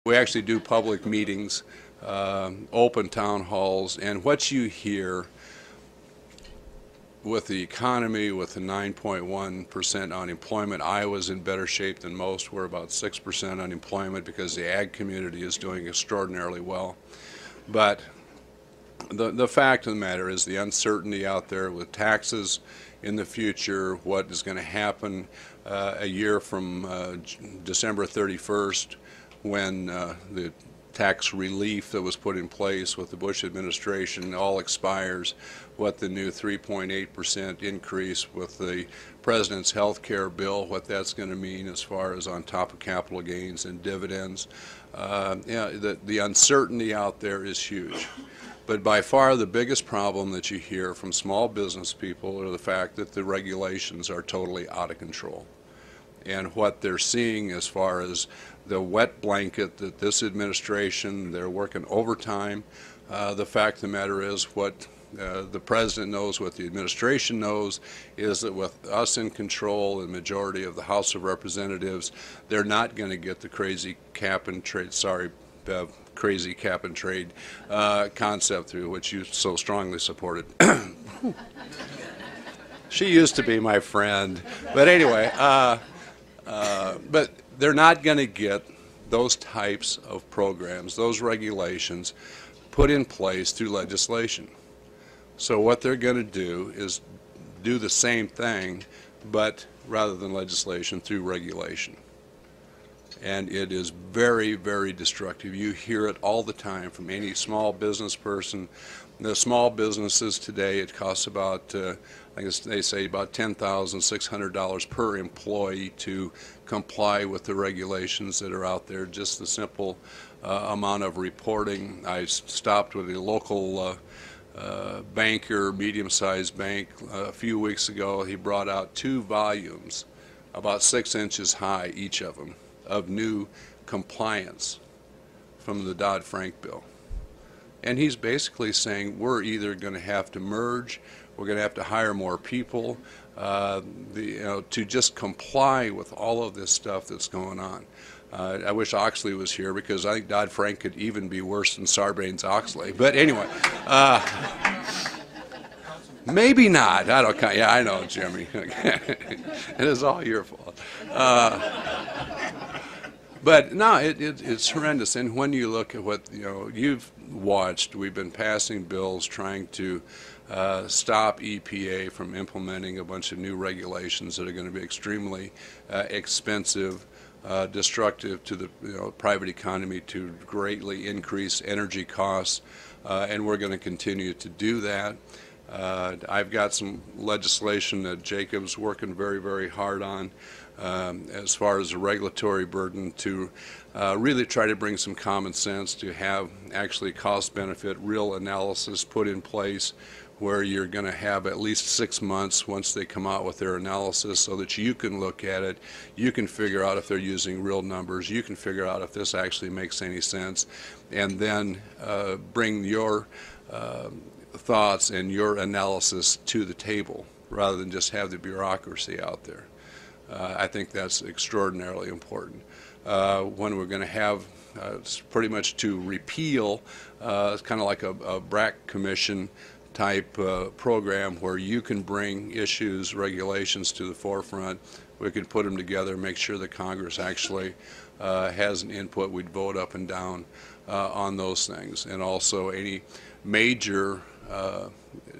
We actually do public meetings, open town halls, and what you hear with the economy, with the 9.1% unemployment, Iowa's in better shape than most. We're about 6% unemployment because the ag community is doing extraordinarily well. But the fact of the matter is the uncertainty out there with taxes in the future, what is going to happen a year from December 31st when the tax relief that was put in place with the Bush administration all expires, what the new 3.8% increase with the president's health care bill, what that's going to mean as far as on top of capital gains and dividends. The uncertainty out there is huge. But by far the biggest problem that you hear from small business people are the fact that the regulations are totally out of control. And what they're seeing as far as the wet blanket that this administration, they're working overtime. The fact of the matter is what the president knows, what the administration knows, is that with us in control and majority of the House of Representatives, they're not going to get the crazy cap and trade, sorry, Bev, crazy cap and trade concept through, which you so strongly supported. She used to be my friend. But anyway, but they're not going to get those types of programs, those regulations put in place through legislation. So what they're going to do is do the same thing, but rather than legislation, through regulation. And it is very, very destructive. You hear it all the time from any small business person. The small businesses today, it costs about, I guess they say about $10,600 per employee to comply with the regulations that are out there. Just the simple amount of reporting. I stopped with a local banker, medium-sized bank, a few weeks ago. He brought out 2 volumes, about 6 inches high, each of them, of new compliance from the Dodd-Frank bill. And he's basically saying we're either going to have to merge, we're going to have to hire more people to just comply with all of this stuff that's going on. I wish Oxley was here because I think Dodd-Frank could even be worse than Sarbanes-Oxley. But anyway, maybe not. I don't. Yeah, I know, Jimmy. It is all your fault. But no, it's horrendous. And when you look at what you've watched, we've been passing bills trying to stop EPA from implementing a bunch of new regulations that are going to be extremely expensive, destructive to the private economy, to greatly increase energy costs, and we're going to continue to do that. I've got some legislation that Jacob's working very, very hard on as far as the regulatory burden to really try to bring some common sense, to have actually cost-benefit, real analysis put in place where you're going to have at least 6 months once they come out with their analysis so that you can look at it, you can figure out if they're using real numbers, you can figure out if this actually makes any sense, and then bring your thoughts and your analysis to the table rather than just have the bureaucracy out there. I think that's extraordinarily important. When we're going to have it's pretty much to repeal, it's kind of like a BRAC commission type program where you can bring issues, regulations to the forefront. We can put them together, make sure that Congress actually has an input. We'd vote up and down on those things. And also any major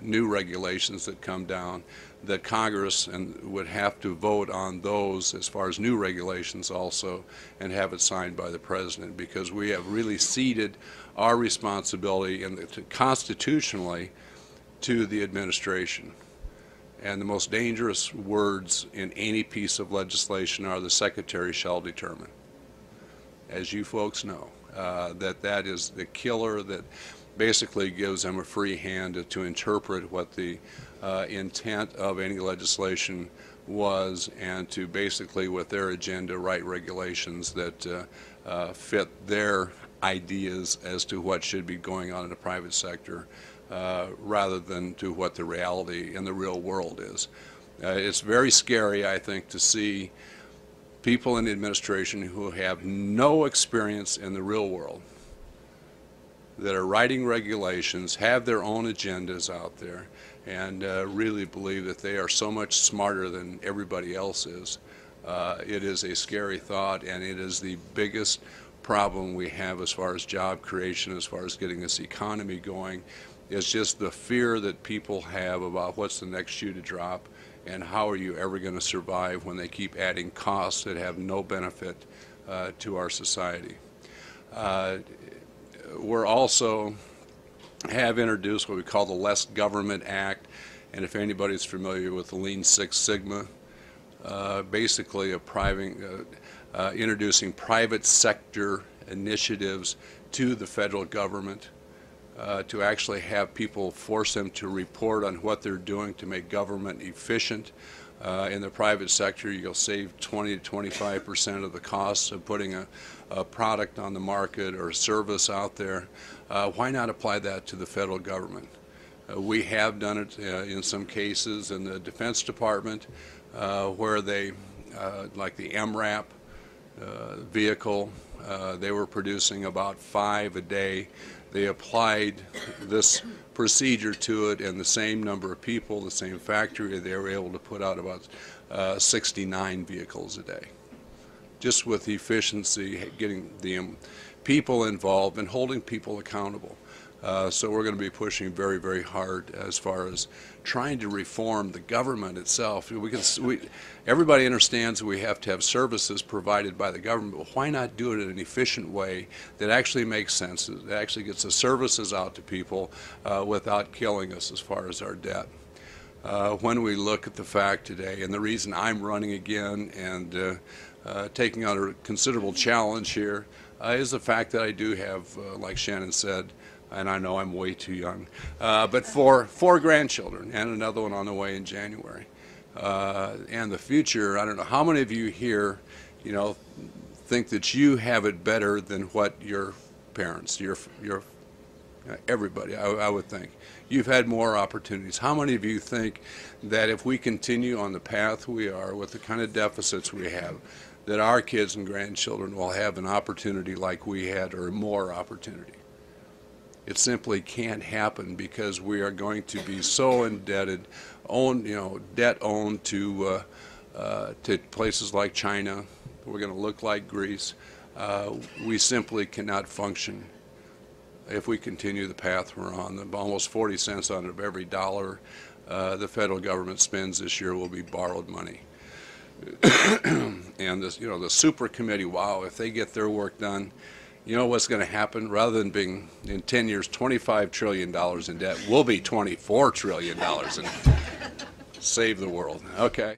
new regulations that come down, that Congress would have to vote on those as far as new regulations also and have it signed by the President, because we have really ceded our responsibility constitutionally to the administration. And the most dangerous words in any piece of legislation are "the Secretary shall determine." As you folks know, that is the killer that basically gives them a free hand to interpret what the intent of any legislation was, and to basically, with their agenda, write regulations that fit their ideas as to what should be going on in the private sector, rather than to what the reality in the real world is. It's very scary, I think, to see people in the administration who have no experience in the real world, that are writing regulations, have their own agendas out there, and really believe that they are so much smarter than everybody else is. It is a scary thought, and it is the biggest problem we have as far as job creation, as far as getting this economy going. It's just the fear that people have about what's the next shoe to drop and how are you ever going to survive when they keep adding costs that have no benefit to our society. We're also have introduced what we call the Less Government Act, and if anybody's familiar with the Lean Six Sigma, basically introducing private sector initiatives to the federal government to actually have people, force them to report on what they're doing to make government efficient. In the private sector, you'll save 20 to 25% of the costs of putting a product on the market or a service out there. Why not apply that to the federal government? We have done it in some cases in the Defense Department where they, like the MRAP vehicle, they were producing about 5 a day. They applied this procedure to it, and the same number of people, the same factory, they were able to put out about 69 vehicles a day. Just with efficiency, getting the people involved and holding people accountable. So we're going to be pushing very, very hard as far as trying to reform the government itself. Everybody understands that we have to have services provided by the government, but why not do it in an efficient way that actually makes sense, that actually gets the services out to people without killing us as far as our debt. When we look at the fact today, and the reason I'm running again and taking on a considerable challenge here is the fact that I do have, like Shannon said, and I know I'm way too young, but four grandchildren and another one on the way in January. And the future, I don't know how many of you here, think that you have it better than what your parents, everybody, I would think. You've had more opportunities. How many of you think that if we continue on the path we are with the kind of deficits we have, that our kids and grandchildren will have an opportunity like we had or more opportunity? It simply can't happen because we are going to be so indebted, debt owned to places like China. We're going to look like Greece. We simply cannot function if we continue the path we're on. Almost 40 cents out of every dollar the federal government spends this year will be borrowed money. And this, the super committee, wow, if they get their work done, you know what's going to happen? Rather than being, in 10 years, $25 trillion in debt, we'll be $24 trillion and save the world. Okay.